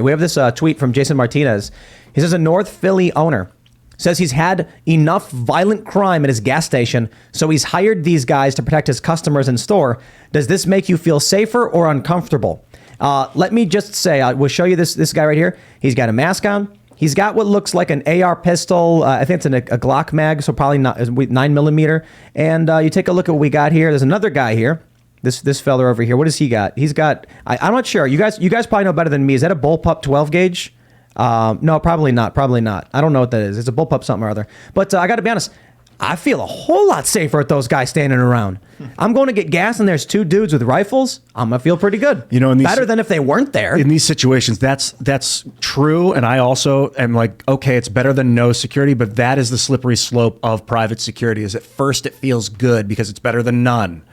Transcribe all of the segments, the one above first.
We have this tweet from Jason Martinez. He says a North Philly owner says he's had enough violent crime at his gas station, so he's hired these guys to protect his customers in store. Does this make you feel safer or uncomfortable? Let me just say, I will show you this guy right here. He's got a mask on. He's got what looks like an AR pistol. I think it's a Glock mag, so probably not 9mm. And you take a look at what we got here. There's another guy here. This fella over here. What does he got? He's got. I'm not sure. You guys probably know better than me. Is that a bullpup 12 gauge? No, probably not. Probably not. I don't know what that is. It's a bullpup something or other. But I got to be honest. I feel a whole lot safer with those guys standing around. I'm going to get gas and there's two dudes with rifles. I'm going to feel pretty good. You know, better than if they weren't there. In these situations, that's true. And I also am like, okay, it's better than no security, but that is the slippery slope of private security. Is at first it feels good because it's better than none.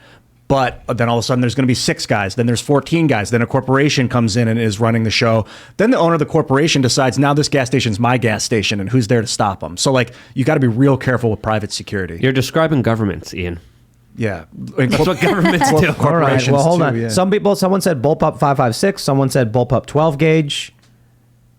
But then all of a sudden there's going to be 6 guys. Then there's 14 guys. Then a corporation comes in and is running the show. Then the owner of the corporation decides, now this gas station's my gas station, and who's there to stop them? So like, you got to be real careful with private security. You're describing governments, Ian. Yeah. That's what governments do. All right. Well, hold on. Yeah. Someone said bullpup 5.56. Someone said bullpup 12 gauge.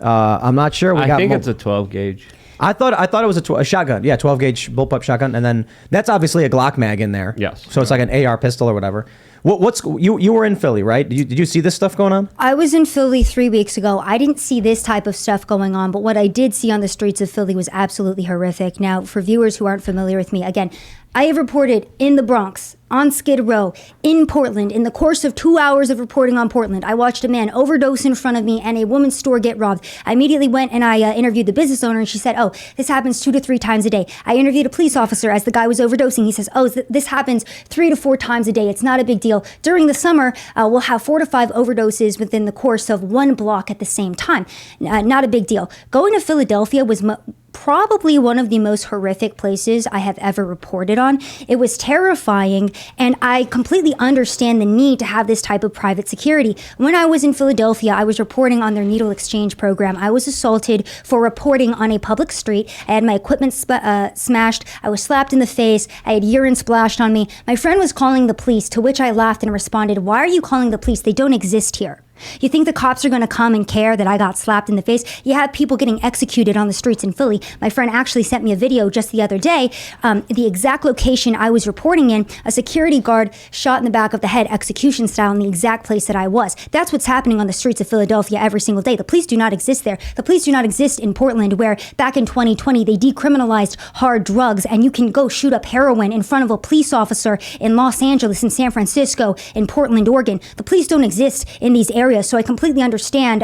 I'm not sure. I think it's a 12 gauge. I thought it was a shotgun. Yeah, 12 gauge bullpup shotgun, and then that's obviously a Glock mag in there. Yes. So it's like an AR pistol or whatever. You were in Philly, right? Did you see this stuff going on? I was in Philly 3 weeks ago. I didn't see this type of stuff going on, but what I did see on the streets of Philly was absolutely horrific. Now, for viewers who aren't familiar with me, again, I have reported in the Bronx, on Skid Row, in Portland. In the course of 2 hours of reporting on Portland, I watched a man overdose in front of me and a woman's store get robbed. I immediately went and I interviewed the business owner, and she said, oh, this happens 2 to 3 times a day. I interviewed a police officer as the guy was overdosing. He says, oh, this happens 3 to 4 times a day. It's not a big deal. During the summer, we'll have 4 to 5 overdoses within the course of 1 block at the same time. Not a big deal. Going to Philadelphia was probably one of the most horrific places I have ever reported on. It was terrifying, and I completely understand the need to have this type of private security. When I was in Philadelphia, I was reporting on their needle exchange program. I was assaulted for reporting on a public street. I had my equipment smashed. I was slapped in the face. I had urine splashed on me. My friend was calling the police, to which I laughed and responded, why are you calling the police? They don't exist here. You think the cops are going to come and care that I got slapped in the face? You have people getting executed on the streets in Philly. My friend actually sent me a video just the other day. The exact location I was reporting in, a security guard shot in the back of the head, execution style, in the exact place that I was. That's what's happening on the streets of Philadelphia every single day. The police do not exist there. The police do not exist in Portland, where back in 2020, they decriminalized hard drugs, and you can go shoot up heroin in front of a police officer in Los Angeles, in San Francisco, in Portland, Oregon. The police don't exist in these areas. So I completely understand,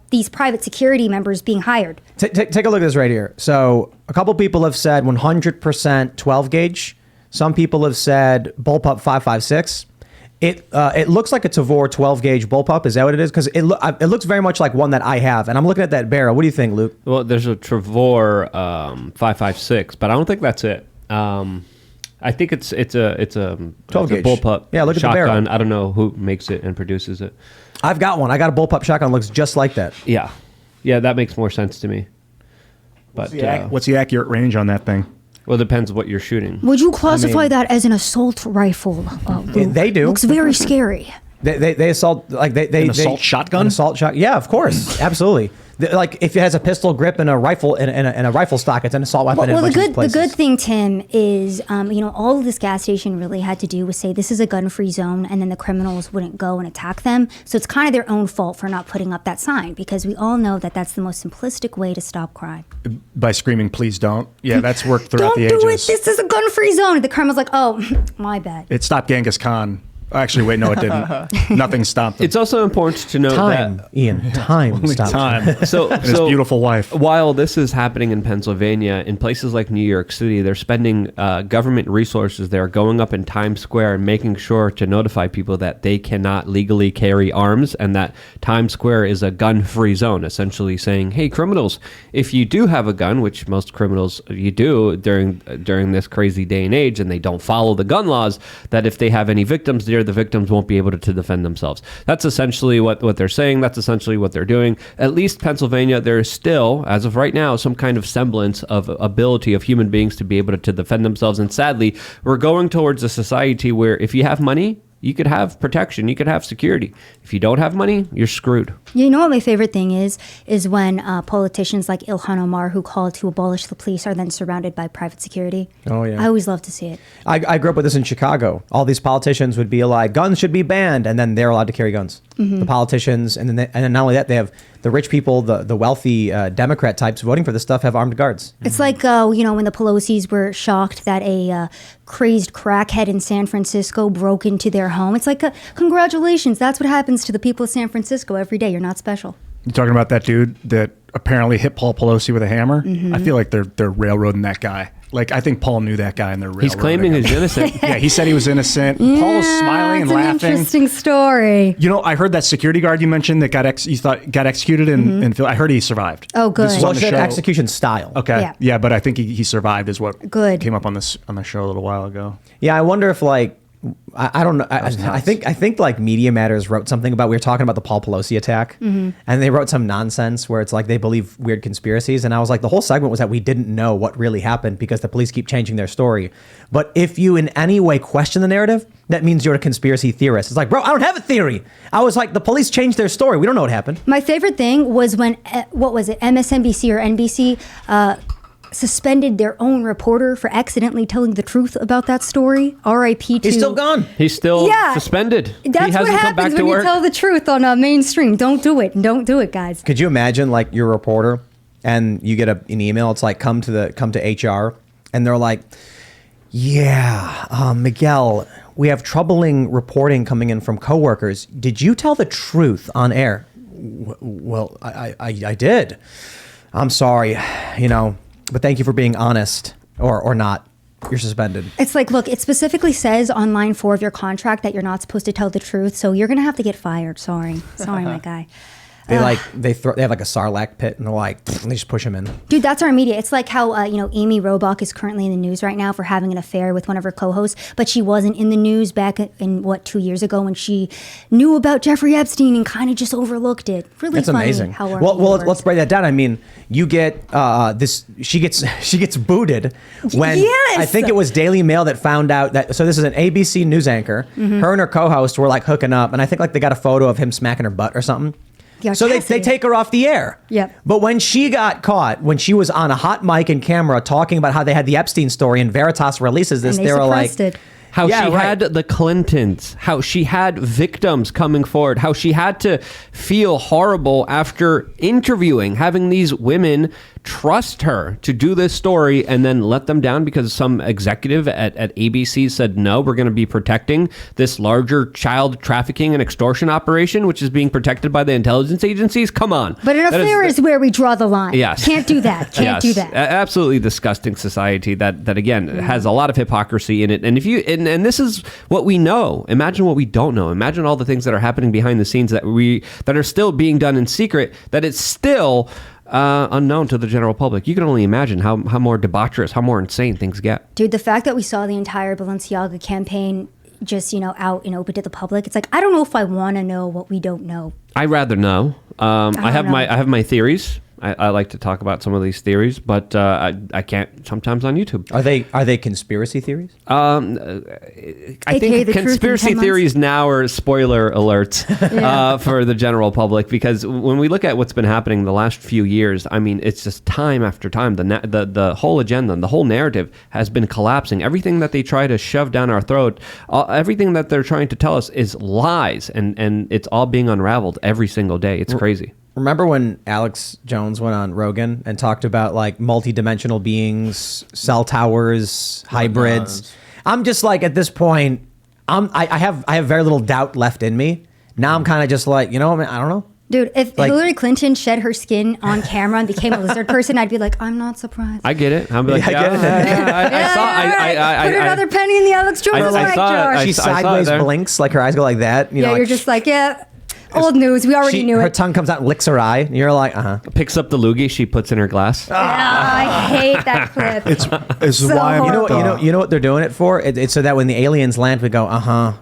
these private security members being hired. Take a look at this right here. So a couple people have said 100% 12 gauge. Some people have said bullpup 5.56. It looks like a Tavor 12 gauge bullpup. Is that what it is? Because it looks very much like one that I have. And I'm looking at that barrel. What do you think, Luke? Well, there's a Tavor 5.56, but I don't think that's it. I think it's a 12 gauge bullpup. Yeah, look at shotgun. the barrel. I don't know who makes it and produces it. I've got one. I got a bullpup shotgun. Looks just like that. Yeah, that makes more sense to me. But what's the accurate range on that thing? Well, it depends what you're shooting. Would you classify that as an assault rifle? They do. Looks very scary. They assault an assault shotgun. An assault shot. Yeah, of course, absolutely. Like if it has a pistol grip and a rifle and a rifle stock, it's an assault weapon. Well, the good thing, Tim, is all this gas station really had to do was say this is a gun-free zone, and then the criminals wouldn't go and attack them. So it's kind of their own fault for not putting up that sign, because we all know that that's the most simplistic way to stop crime. By screaming, "Please don't!" Yeah, that's worked throughout the ages. Don't do it. This is a gun-free zone. The criminal's like, "Oh, my bad." It stopped Genghis Khan. Actually, wait, no, it didn't. Nothing stopped them. It's also important to note that Ian, time stopped. Time. So his beautiful wife. While this is happening in Pennsylvania, in places like New York City, they're spending government resources there, going up in Times Square and making sure to notify people that they cannot legally carry arms, and that Times Square is a gun-free zone, essentially saying, hey, criminals, if you do have a gun, which most criminals you do during this crazy day and age, and they don't follow the gun laws, that if they have any victims there, the victims won't be able to defend themselves. That's essentially what they're saying. That's essentially what they're doing. At least Pennsylvania, there is still, as of right now, some kind of semblance of ability of human beings to be able to defend themselves. And sadly, we're going towards a society where if you have money, You could have protection. You could have security. If you don't have money, you're screwed. You know what my favorite thing is when politicians like Ilhan Omar, who call to abolish the police, are then surrounded by private security. Oh, yeah. I always love to see it. I grew up with this in Chicago. All these politicians would be like, guns should be banned, and then they're allowed to carry guns. The politicians, and then not only that, they have the rich people, the wealthy Democrat types voting for this stuff have armed guards. It's like, when the Pelosi's were shocked that a crazed crackhead in San Francisco broke into their home. It's like, congratulations, that's what happens to the people of San Francisco every day. You're not special. You talking about that dude that apparently hit Paul Pelosi with a hammer? I feel like they're railroading that guy. Like, I think Paul knew that guy, and they're railroading He's claiming him. he's innocent. Yeah, he said he was innocent. Paul was smiling and it's an laughing. interesting story. You know, I heard that security guard you mentioned that got executed in Philly. I heard he survived. Oh, good. This is Well, on it the said show. execution style. Okay. Yeah. But I think he survived is what Good. came up on the show a little while ago. Yeah, I wonder if I don't know. I nuts. think like Media Matters wrote something about, we were talking about the Paul Pelosi attack, and they wrote some nonsense where it's like they believe weird conspiracies, and I was like, the whole segment was that we didn't know what really happened because the police keep changing their story. But if you in any way question the narrative, that means you're a conspiracy theorist. It's like, bro, I don't have a theory. I was like, the police changed their story. We don't know what happened. My favorite thing was when, what was it, MSNBC or NBC suspended their own reporter for accidentally telling the truth about that story. R.I.P. to... He's still gone. He's still suspended. That's he hasn't what come happens back to when you work. tell the truth on mainstream. Don't do it. Don't do it, guys. Could you imagine, like, you're a reporter and you get an email? It's like, come to HR, and they're like, yeah, Miguel, we have troubling reporting coming in from coworkers. Did you tell the truth on air? Well, I did. I'm sorry, but thank you for being honest, or not. You're suspended. It's like, look, it specifically says on line 4 of your contract that you're not supposed to tell the truth, so you're going to have to get fired. Sorry, my guy. They they have like a Sarlacc pit, and they're like, and they just push him in. Dude, that's our media. It's like how, Amy Robach is currently in the news right now for having an affair with one of her co-hosts, but she wasn't in the news back in, 2 years ago when she knew about Jeffrey Epstein and kind of just overlooked it. Really That's funny amazing. how our Well, media works. let's break that down. I mean, you get this. She gets booted when Yes! I think it was Daily Mail that found out that. So this is an ABC news anchor. Mm-hmm. Her and her co-host were like hooking up, and I think like they got a photo of him smacking her butt or something. Yeah, So they Cassidy. take her off the air. Yep. But when she got caught, when she was on a hot mic and camera talking about how they had the Epstein story, and Veritas releases this, And they they were like, suppressed it. How Yeah, she right. had the Clintons, how she had victims coming forward, how she had to feel horrible after interviewing, having these women trust her to do this story and then let them down because some executive at ABC said, no, we're going to be protecting this larger child trafficking and extortion operation, which is being protected by the intelligence agencies. Come on. But an That affair is where we draw the line. Yes. Can't do that. Can't do that. Absolutely disgusting society that again has a lot of hypocrisy in it. And if you and this is what we know. Imagine what we don't know. Imagine all the things that are happening behind the scenes that are still being done in secret, that it's still unknown to the general public. You can only imagine how more debaucherous, how more insane things get. Dude, the fact that we saw the entire Balenciaga campaign just, out and open to the public, it's like, I don't know if I want to know what we don't know. I'd rather know. I have know. my theories. I like to talk about some of these theories, but I can't sometimes on YouTube. are they conspiracy theories? I AKA think the truth in conspiracy 10 months. theories now are spoiler alerts for the general public, because when we look at what's been happening the last few years, I mean, it's just time after time. The whole agenda, the whole narrative has been collapsing. Everything that they try to shove down our throat, everything that they're trying to tell us is lies, and it's all being unraveled every single day. It's crazy. Remember when Alex Jones went on Rogan and talked about like multidimensional beings, cell towers, hybrids? I'm just like, at this point, I have very little doubt left in me. Now I'm kind of just like, I don't know. Dude, if Like- Hillary Clinton shed her skin on camera and became a lizard person, I'd be like, I'm not surprised. I get it. I'm like, Yeah, I get it. Put another penny in the Alex Jones I bank saw it. jar. I She saw it sideways there. blinks, like her eyes go like that. Yeah, like, you're just like, old news. We already knew her it. tongue comes out and licks her eye. And you're like, Picks up the loogie she puts in her glass. I hate that clip. It's So why I'm horrible. you know what they're doing it for? It's so that when the aliens land, we go,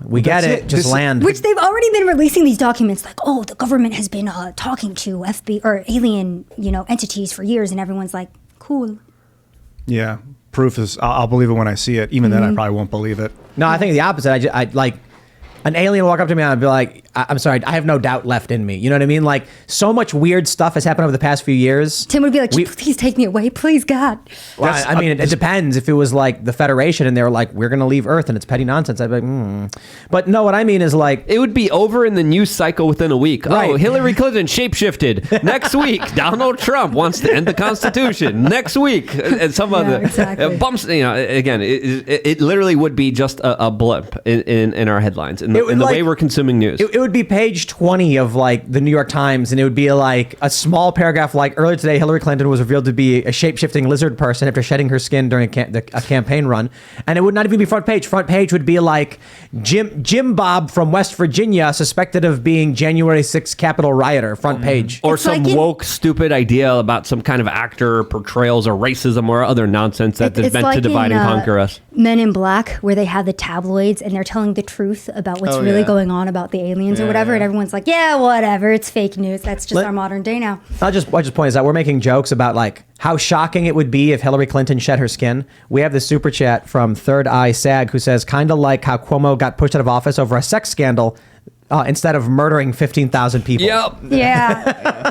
we get That's it. it. Just This- land. Which they've already been releasing these documents, like, the government has been talking to FBI or alien, entities for years, and everyone's like, cool. Yeah. Proof is, I'll believe it when I see it. Even then, I probably won't believe it. No, I think the opposite. I like, an alien walk up to me and I'd be like, I'm sorry, I have no doubt left in me. You know what I mean? Like, so much weird stuff has happened over the past few years. Tim would be like, please take me away, please, God. Well, I mean, it depends. If it was like the Federation and they were like, we're going to leave Earth and it's petty nonsense, I'd be like, But no, what I mean is like... It would be over in the news cycle within a week. Right. Oh, Hillary Clinton shapeshifted. Next week, Donald Trump wants to end the Constitution. Next week, and some other exactly. bumps. You know, again, it literally would be just a blip in our headlines in the way we're consuming news. It would be page 20 of like the New York Times, and it would be like a small paragraph like, earlier today, Hillary Clinton was revealed to be a shape-shifting lizard person after shedding her skin during a campaign run. And it would not even be front page. Front page would be like Jim Bob from West Virginia suspected of being January 6th Capitol rioter. Front page. Or It's some like woke, stupid idea about some kind of actor portrayals or racism or other nonsense that is It's meant like to divide in, and conquer us. Men in Black, where they have the tabloids and they're telling the truth about what's really going on about the aliens or whatever, and everyone's like, yeah, whatever, it's fake news. That's just our modern day now. I just point is that we're making jokes about like how shocking it would be if Hillary Clinton shed her skin. We have this super chat from Third Eye Sag who says, kind of like how Cuomo got pushed out of office over a sex scandal instead of murdering 15,000 people. Yep. Yeah.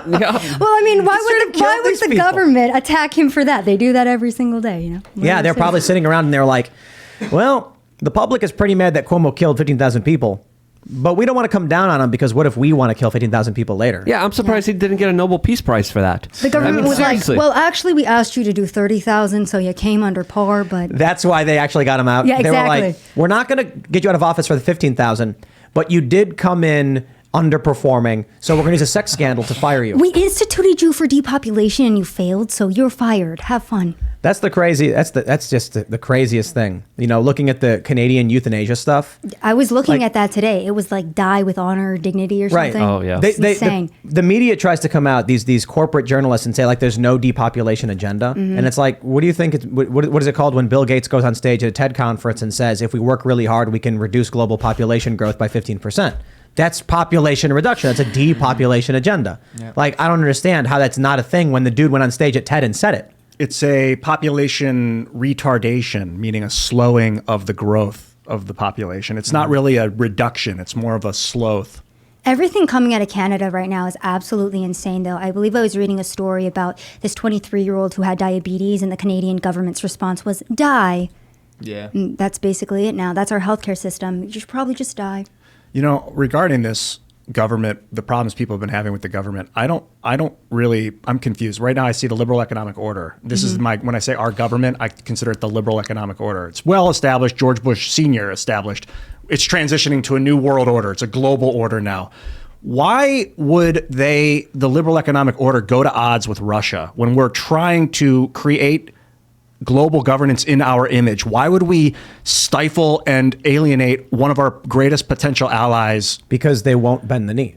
Yep. Well, I mean, why would these the people. government attack him for that? They do that every single day, you know? Yeah, they're probably sitting around and they're like, well, the public is pretty mad that Cuomo killed 15,000 people. But we don't want to come down on him because what if we want to kill 15,000 people later? Yeah, I'm surprised he didn't get a Nobel Peace Prize for that. The government was seriously. like, well, actually, we asked you to do 30,000, so you came under par, but... That's why they actually got him out. Yeah, They were exactly. like, we're not going to get you out of office for the 15,000, but you did come in underperforming, so we're going to use a sex scandal to fire you. We instituted you for depopulation and you failed, so you're fired. Have fun. That's just the craziest thing. You know, looking at the Canadian euthanasia stuff. I was looking Like- at that today. It was like die with honor or dignity or Right. something. Oh, yeah. It's insane. The media tries to come out, these corporate journalists, and say like there's no depopulation agenda. And it's like, what do you think, what is it called when Bill Gates goes on stage at a TED conference and says, if we work really hard, we can reduce global population growth by 15%. That's population reduction. That's a depopulation agenda. Like, I don't understand how that's not a thing when the dude went on stage at TED and said it. It's a population retardation, meaning a slowing of the growth of the population. It's not really a reduction. It's more of a sloth. Everything coming out of Canada right now is absolutely insane, though. I believe I was reading a story about this 23-year-old who had diabetes, and the Canadian government's response was, die. Yeah. And that's basically it now. That's our healthcare system. You should probably just die. You know, regarding this government, the problems people have been having with the government, I'm confused. Right now I see the liberal economic order. This is when I say our government, I consider it the liberal economic order. It's well established. George Bush Sr. established. It's transitioning to a new world order. It's a global order now. Why would the liberal economic order, go to odds with Russia when we're trying to create global governance in our image? Why would we stifle and alienate one of our greatest potential allies? Because they won't bend the knee.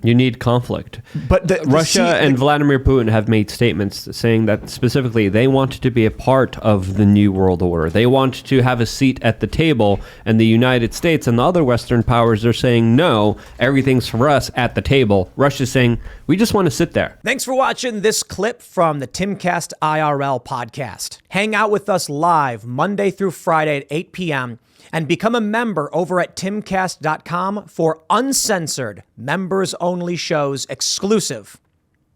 You need conflict. But Russia and Vladimir Putin have made statements saying that specifically they want to be a part of the new world order. They want to have a seat at the table, and the United States and the other Western powers are saying, no, everything's for us at the table. Russia's saying, we just want to sit there. Thanks for watching this clip from the Timcast IRL podcast. Hang out with us live Monday through Friday at 8 p.m. and become a member over at timcast.com for uncensored, members-only shows exclusive.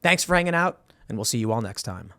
Thanks for hanging out, and we'll see you all next time.